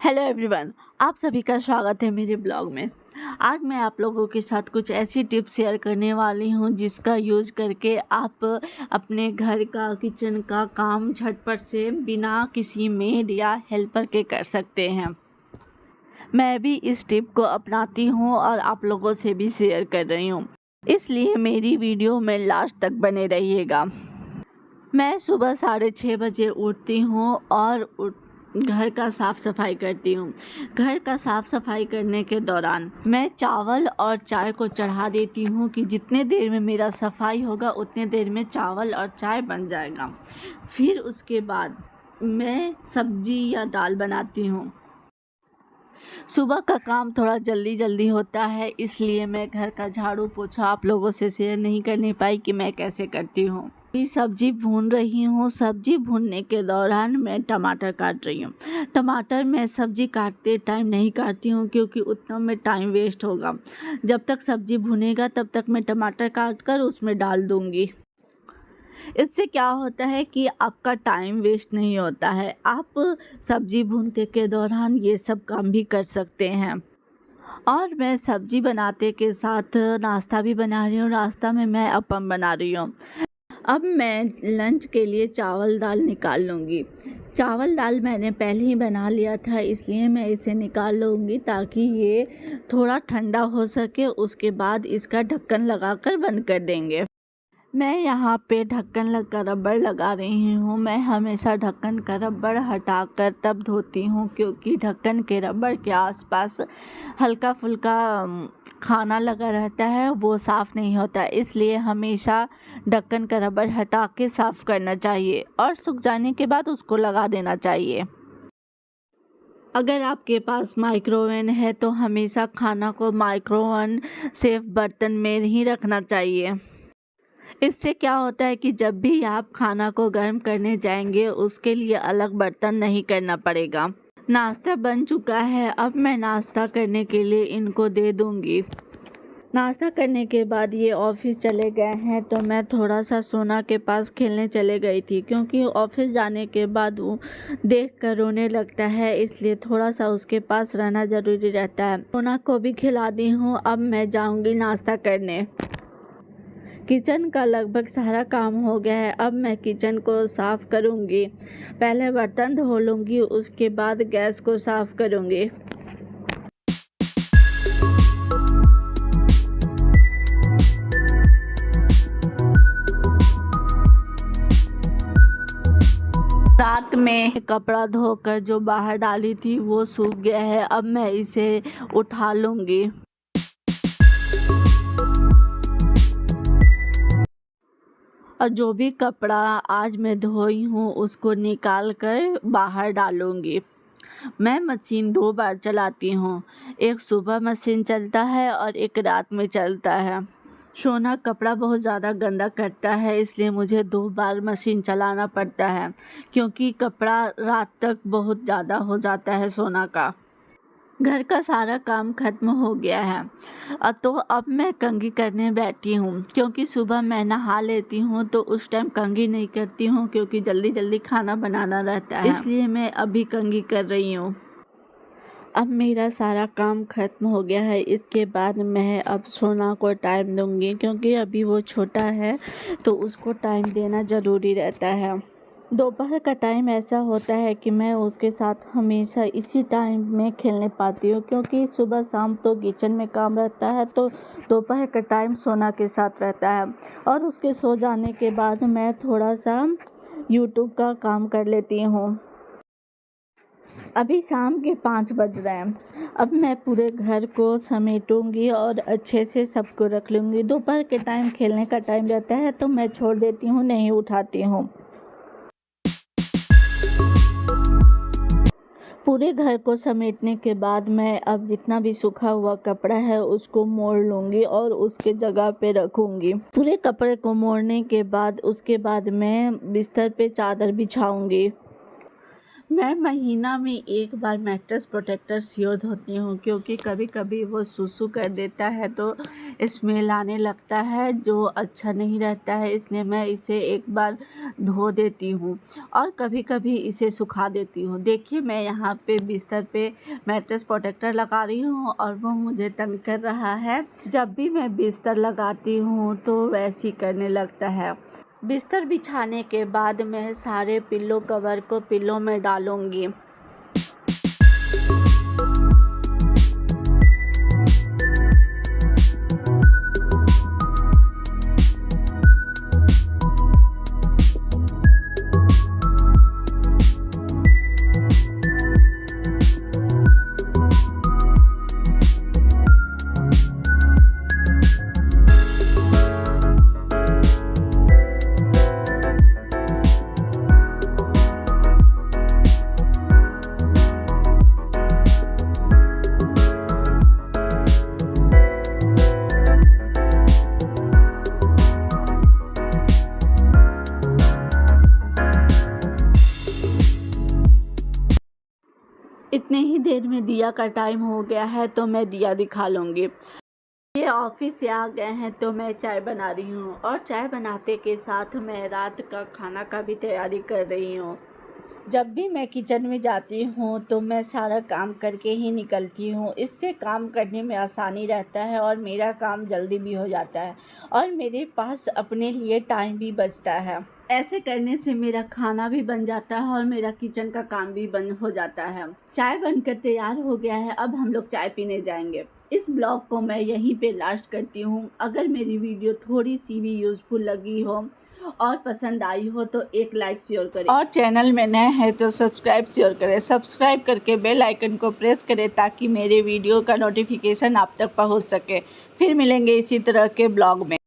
Hello everyone, आप सभी का स्वागत है मेरे ब्लॉग में। आज मैं आप लोगों के साथ कुछ ऐसी टिप्स शेयर करने वाली हूं जिसका यूज़ करके आप अपने घर का किचन का काम झटपट से बिना किसी मेड या हेल्पर के कर सकते हैं। मैं भी इस टिप को अपनाती हूं और आप लोगों से भी शेयर कर रही हूं, इसलिए मेरी वीडियो में लास्ट तक बने रहिएगा। मैं सुबह 6:30 बजे उठती हूँ और घर का साफ़ सफाई करती हूँ। घर का साफ़ सफाई करने के दौरान मैं चावल और चाय को चढ़ा देती हूँ कि जितने देर में मेरा सफाई होगा उतने देर में चावल और चाय बन जाएगा। फिर उसके बाद मैं सब्जी या दाल बनाती हूँ। सुबह का काम थोड़ा जल्दी होता है, इसलिए मैं घर का झाड़ू पोछा आप लोगों से शेयर नहीं करने पाई कि मैं कैसे करती हूँ। अभी सब्जी भून रही हूँ। सब्जी भूनने के दौरान मैं टमाटर काट रही हूँ। टमाटर मैं सब्जी काटते टाइम नहीं काटती हूँ क्योंकि उतना में टाइम वेस्ट होगा। जब तक सब्जी भुनेगा तब तक मैं टमाटर काट कर उसमें डाल दूँगी। इससे क्या होता है कि आपका टाइम वेस्ट नहीं होता है। आप सब्जी भूनते के दौरान ये सब काम भी कर सकते हैं। और मैं सब्जी बनाते के साथ नाश्ता भी बना रही हूँ। नाश्ता में मैं अप्पम बना रही हूँ। अब मैं लंच के लिए चावल दाल निकाल लूँगी। चावल दाल मैंने पहले ही बना लिया था, इसलिए मैं इसे निकाल लूँगी ताकि ये थोड़ा ठंडा हो सके। उसके बाद इसका ढक्कन लगाकर बंद कर देंगे। मैं यहाँ पे ढक्कन का रबड़ लगा रही हूँ। मैं हमेशा ढक्कन का रबड़ हटाकर तब धोती हूँ क्योंकि ढक्कन के रबड़ के आसपास हल्का फुल्का खाना लगा रहता है, वो साफ़ नहीं होता। इसलिए हमेशा ढक्कन का रबड़ हटा के साफ़ करना चाहिए और सूख जाने के बाद उसको लगा देना चाहिए। अगर आपके पास माइक्रोवेव है तो हमेशा खाना को माइक्रोवेव सेफ बर्तन में ही रखना चाहिए। इससे क्या होता है कि जब भी आप खाना को गर्म करने जाएंगे उसके लिए अलग बर्तन नहीं करना पड़ेगा। नाश्ता बन चुका है। अब मैं नाश्ता करने के लिए इनको दे दूंगी। नाश्ता करने के बाद ये ऑफिस चले गए हैं तो मैं थोड़ा सा सोना के पास खेलने चले गई थी क्योंकि ऑफिस जाने के बाद वो देख कर रोने लगता है, इसलिए थोड़ा सा उसके पास रहना ज़रूरी रहता है। सोना को भी खिला दी हूँ। अब मैं जाऊँगी नाश्ता करने। किचन का लगभग सारा काम हो गया है। अब मैं किचन को साफ़ करूँगी। पहले बर्तन धो लूँगी, उसके बाद गैस को साफ़ करूँगी। रात में कपड़ा धोकर जो बाहर डाली थी वो सूख गया है। अब मैं इसे उठा लूँगी। और जो भी कपड़ा आज मैं धोई हूँ उसको निकाल कर बाहर डालूँगी। मैं मशीन 2 बार चलाती हूँ। एक सुबह मशीन चलता है और एक रात में चलता है। सोना कपड़ा बहुत ज़्यादा गंदा करता है, इसलिए मुझे 2 बार मशीन चलाना पड़ता है क्योंकि कपड़ा रात तक बहुत ज़्यादा हो जाता है सोना का। घर का सारा काम खत्म हो गया है तो अब मैं कंघी करने बैठी हूँ क्योंकि सुबह मैं नहा लेती हूँ तो उस टाइम कंघी नहीं करती हूँ क्योंकि जल्दी खाना बनाना रहता है, इसलिए मैं अभी कंघी कर रही हूँ। अब मेरा सारा काम खत्म हो गया है। इसके बाद मैं अब सोना को टाइम दूंगी क्योंकि अभी वो छोटा है तो उसको टाइम देना ज़रूरी रहता है। दोपहर का टाइम ऐसा होता है कि मैं उसके साथ हमेशा इसी टाइम में खेलने पाती हूँ क्योंकि सुबह शाम तो किचन में काम रहता है, तो दोपहर का टाइम सोना के साथ रहता है। और उसके सो जाने के बाद मैं थोड़ा सा यूट्यूब का काम कर लेती हूँ। अभी शाम के 5 बज रहे हैं। अब मैं पूरे घर को समेटूंगी और अच्छे से सबको रख लूँगी। दोपहर के टाइम खेलने का टाइम रहता है तो मैं छोड़ देती हूँ, नहीं उठाती हूँ। पूरे घर को समेटने के बाद मैं अब जितना भी सूखा हुआ कपड़ा है उसको मोड़ लूँगी और उसके जगह पे रखूँगी। पूरे कपड़े को मोड़ने के बाद उसके बाद मैं बिस्तर पे चादर बिछाऊँगी। मैं महीना में एक बार मैट्रेस प्रोटेक्टर श्योर धोती हूँ, क्योंकि कभी कभी वो सुसु कर देता है तो स्मेल आने लगता है जो अच्छा नहीं रहता है, इसलिए मैं इसे एक बार धो देती हूँ और कभी कभी इसे सुखा देती हूँ। देखिए, मैं यहाँ पे बिस्तर पे मैट्रेस प्रोटेक्टर लगा रही हूँ और वो मुझे तंग कर रहा है। जब भी मैं बिस्तर लगाती हूँ तो वैसे ही करने लगता है। बिस्तर बिछाने के बाद मैं सारे पिल्लो कवर को पिल्लो में डालूंगी। इतने ही देर में दिया का टाइम हो गया है तो मैं दिया दिखा लूँगी। ये ऑफिस से आ गए हैं तो मैं चाय बना रही हूँ और चाय बनाते के साथ मैं रात का खाना का भी तैयारी कर रही हूँ। जब भी मैं किचन में जाती हूँ तो मैं सारा काम करके ही निकलती हूँ। इससे काम करने में आसानी रहता है और मेरा काम जल्दी भी हो जाता है और मेरे पास अपने लिए टाइम भी बचता है। ऐसे करने से मेरा खाना भी बन जाता है और मेरा किचन का काम भी बन हो जाता है। चाय बनकर तैयार हो गया है, अब हम लोग चाय पीने जाएंगे। इस ब्लॉग को मैं यहीं पे लास्ट करती हूँ। अगर मेरी वीडियो थोड़ी सी भी यूज़फुल लगी हो और पसंद आई हो तो एक लाइक शेयर करें और चैनल में नए हैं तो सब्सक्राइब शेयर करें। सब्सक्राइब करके बेल आइकन को प्रेस करें ताकि मेरे वीडियो का नोटिफिकेशन आप तक पहुंच सके। फिर मिलेंगे इसी तरह के ब्लॉग में।